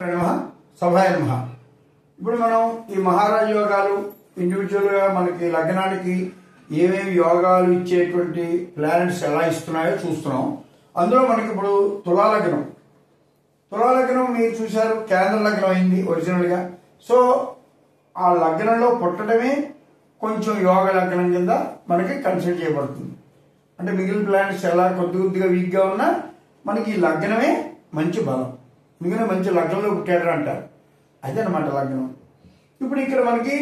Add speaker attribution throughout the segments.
Speaker 1: నమః సభాయ నమః. ఇప్పుడు మనం ఈ మహారాజ యోగాలు ఇండివిజువల్గా మనకి లగ్నానికి ఏమేమి యోగాలు ఇచ్చేటువంటి ప్లానెట్స్ ఎలా ఇస్తున్నాయో చూస్తున్నాం. అందులో మనకి ఇప్పుడు తులాలగ్నం మీరు చూశారు, కేంద్ర లగ్నం అయింది ఒరిజినల్గా. సో ఆ లగ్నంలో పుట్టడమే కొంచెం యోగ లగ్నం కింద మనకి కన్సిడర్ చేయబడుతుంది. అంటే మిగిలిన ప్లానెట్స్ ఎలా కొద్దిగా వీక్గా ఉన్నా మనకి ఈ లగ్నమే మంచి బలం, మిగిలిన మంచి లగ్నంలో పుట్టాడు అంటారు. అదే అనమాట లగ్నం. ఇప్పుడు ఇక్కడ మనకి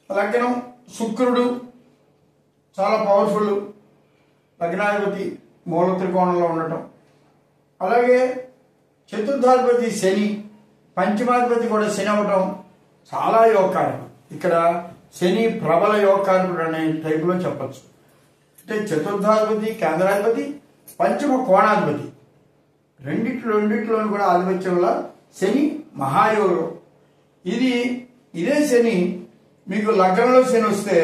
Speaker 1: లగ్నం శుక్రుడు చాలా పవర్ఫుల్, లగ్నాధిపతి మూల త్రికోణంలో ఉండటం. అలాగే చతుర్థాధిపతి శని, పంచమాధిపతి కూడా శని అవ్వటం చాలా యోగకారకం. ఇక్కడ శని ప్రబల యోగకారకుడు అనే టైపులో చెప్పచ్చు. అంటే చతుర్థాధిపతి కేంద్రాధిపతి, పంచమ కోణాధిపతి రెండిట్లోనూ కూడా ఆధిపత్యం వల్ల శని మహాయోగం. ఇదే శని మీకు లగ్నంలో శని వస్తే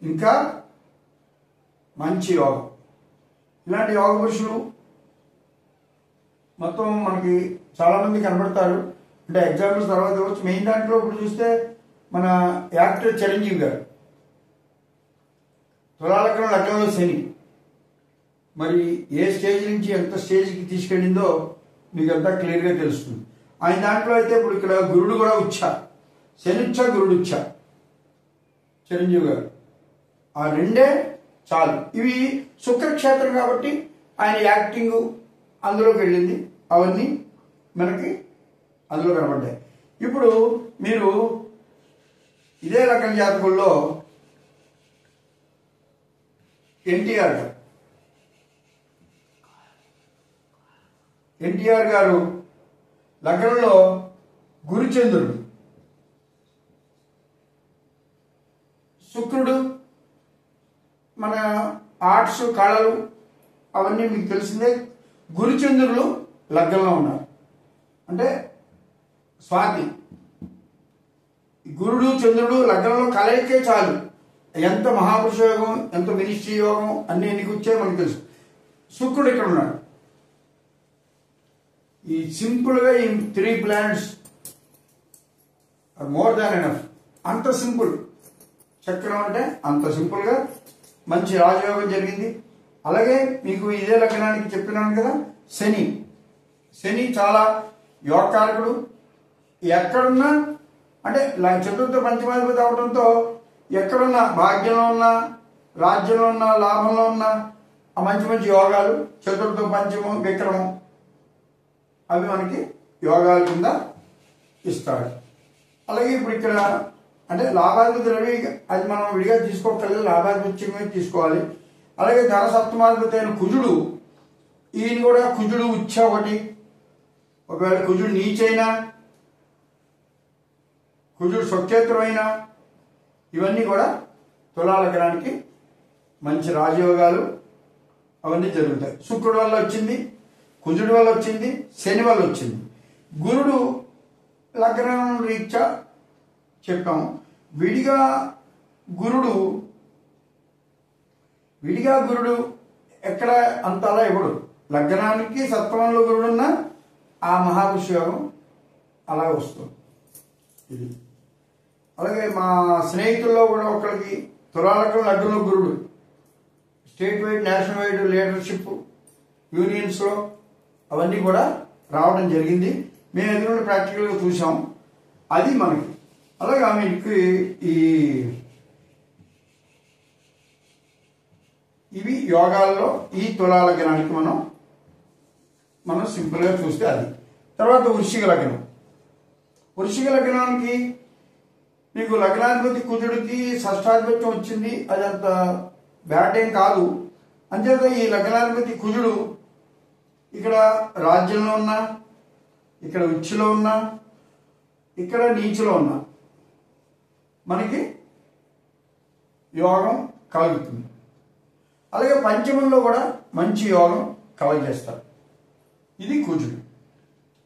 Speaker 1: ఇంకా మంచి యోగం. ఇలాంటి యోగ పురుషులు మొత్తం మనకి చాలా మంది కనబడతారు. అంటే ఎగ్జాంపుల్స్ తర్వాత ఇవ్వచ్చు. మెయిన్ దాంట్లో ఇప్పుడు చూస్తే మన యాక్టర్ చిరంజీవి గారు తులాలగ్నం లగ్నంలో శని మరి ఏ స్టేజ్ నుంచి ఎంత స్టేజ్కి తీసుకెళ్ళిందో మీకు అంతా క్లియర్గా తెలుస్తుంది. ఆయన దాంట్లో అయితే ఇప్పుడు ఇక్కడ గురుడు కూడా ఉచ్చా, శని ఉచ్చా గురుడు ఉచ్చా చిరంజీవి గారు. ఆ రెండే చాలు. ఇవి శుక్రక్షేత్రం కాబట్టి ఆయన యాక్టింగ్ అందులోకి వెళ్ళింది, అవన్నీ మనకి అందులో కనబడ్డాయి. ఇప్పుడు మీరు ఇదే లగ్న జాతకుల్లో ఎన్టీఆర్ గారు లగ్నంలో గురుచంద్రుడు, శుక్రుడు మన ఆర్ట్స్ కళలు అవన్నీ మీకు తెలిసిందే. గురుచంద్రులు లగ్నంలో ఉన్నారు. అంటే స్వాతి, గురుడు చంద్రుడు లగ్నంలో కలయికే చాలు ఎంత మహాపురుష యోగం, ఎంత మినిస్ట్రీ యోగం అన్ని ఎన్నికి వచ్చాయో మనకు తెలుసు. శుక్రుడు ఇక్కడ ఉన్నాడు. ఈ సింపుల్గా ఈ 3 ప్లానెట్స్ మోర్ దాన్ ఎనఫ్. అంత సింపుల్ చక్రం అంటే అంత సింపుల్గా మంచి రాజయోగం జరిగింది. అలాగే మీకు ఇదే లగ్నానికి చెప్పినాను కదా, శని చాలా యోగకారకుడు. ఎక్కడున్నా అంటే చతుర్థ పంచమాధిపతి అవడంతో ఎక్కడున్నా భాగ్యంలో ఉన్నా, రాజ్యంలో ఉన్నా, లాభంలో ఉన్నా ఆ మంచి యోగాలు చతుర్థ పంచమం విక్రమం అవి మనకి యోగాల కింద ఇస్తాడు. అలాగే ఇప్పుడు ఇక్కడ అంటే లాభాధిపతి రవి, అది మనం విడిగా తీసుకోగలిగి లాభాధిపత్యంగా తీసుకోవాలి. అలాగే ధన సప్తమాధిపతి అయిన కుజుడు, ఈయన కూడా కుజుడు ఉచ్చ ఒకటి. ఒకవేళ కుజుడు నీచైనా, కుజుడు స్వక్షేత్రమైనా ఇవన్నీ కూడా తులాలగ్నానికి మంచి రాజయోగాలు అవన్నీ జరుగుతాయి. శుక్రుడు వల్ల వచ్చింది, కుజుడు వల్ల వచ్చింది, శని వల్ల వచ్చింది. గురుడు లగ్నం రీత్యా చెప్పాము. విడిగా గురుడు ఎక్కడ అంతలా ఇవ్వడు. లగ్నానికి సప్తమంలో గురుడున్న ఆ మహాపురుష యోగం అలా వస్తుంది. ఇది అలాగే మా స్నేహితుల్లో కూడా ఒకరికి తులాలగ్నం లగ్నంలో గురుడు, state wide national wide leadership యూనియన్స్లో అవన్నీ కూడా రావడం జరిగింది. మేము ఎదురు ప్రాక్టికల్గా చూసాం. అది మనకి అలాగే మీకు ఇవి యోగాల్లో ఈ తులాలగ్నానికి మనం సింపుల్గా చూస్తే అది. తర్వాత వృశ్చిక లగ్నానికి మీకు లగ్నాధిపతి కుజుడికి షష్టాధిపత్యం వచ్చింది. అది అంత బ్యాడ్ ఏం కాదు. అంచేత ఈ లగ్నాధిపతి కుజుడు ఇక్కడ రాజ్యంలో ఉన్నా, ఇక్కడ ఉచ్చులో ఉన్నా, ఇక్కడ నీచులో ఉన్నా మనకి యోగం కలుగుతుంది. అలాగే పంచమంలో కూడా మంచి యోగం కలగజేస్తారు. ఇది కుజుడు.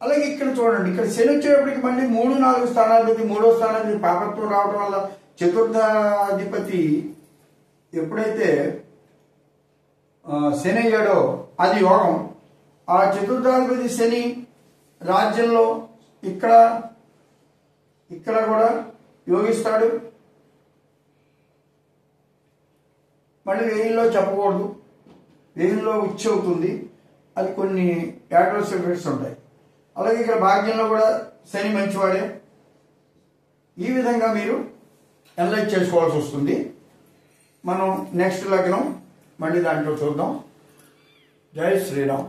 Speaker 1: అలాగే ఇక్కడ చూడండి, ఇక్కడ శని వచ్చేటప్పటికి మళ్ళీ 3, 4 స్థానాధిపతి, 3వ స్థానాధిపతి పాపత్వం రావడం వల్ల చతుర్థాధిపతి ఎప్పుడైతే శని అయ్యాడో అది యోగం. ఆ చతుర్థాధిపతి శని రాజ్యంలో ఇక్కడ ఇక్కడ కూడా యోగిస్తాడు. మళ్ళీ వెయ్యిల్లో చెప్పకూడదు, వెయ్యిల్లో ఉచ్చి అవుతుంది, అది కొన్ని యాడ్వర్స్ ఎఫెక్ట్స్ ఉంటాయి. అలాగే ఇక్కడ భాగ్యంలో కూడా శని మంచివాడే. ఈ విధంగా మీరు అనలైజ్ చేసుకోవాల్సి వస్తుంది. మనం నెక్స్ట్ లగ్నం మళ్ళీ దాంట్లో చూద్దాం. జై శ్రీరామ్.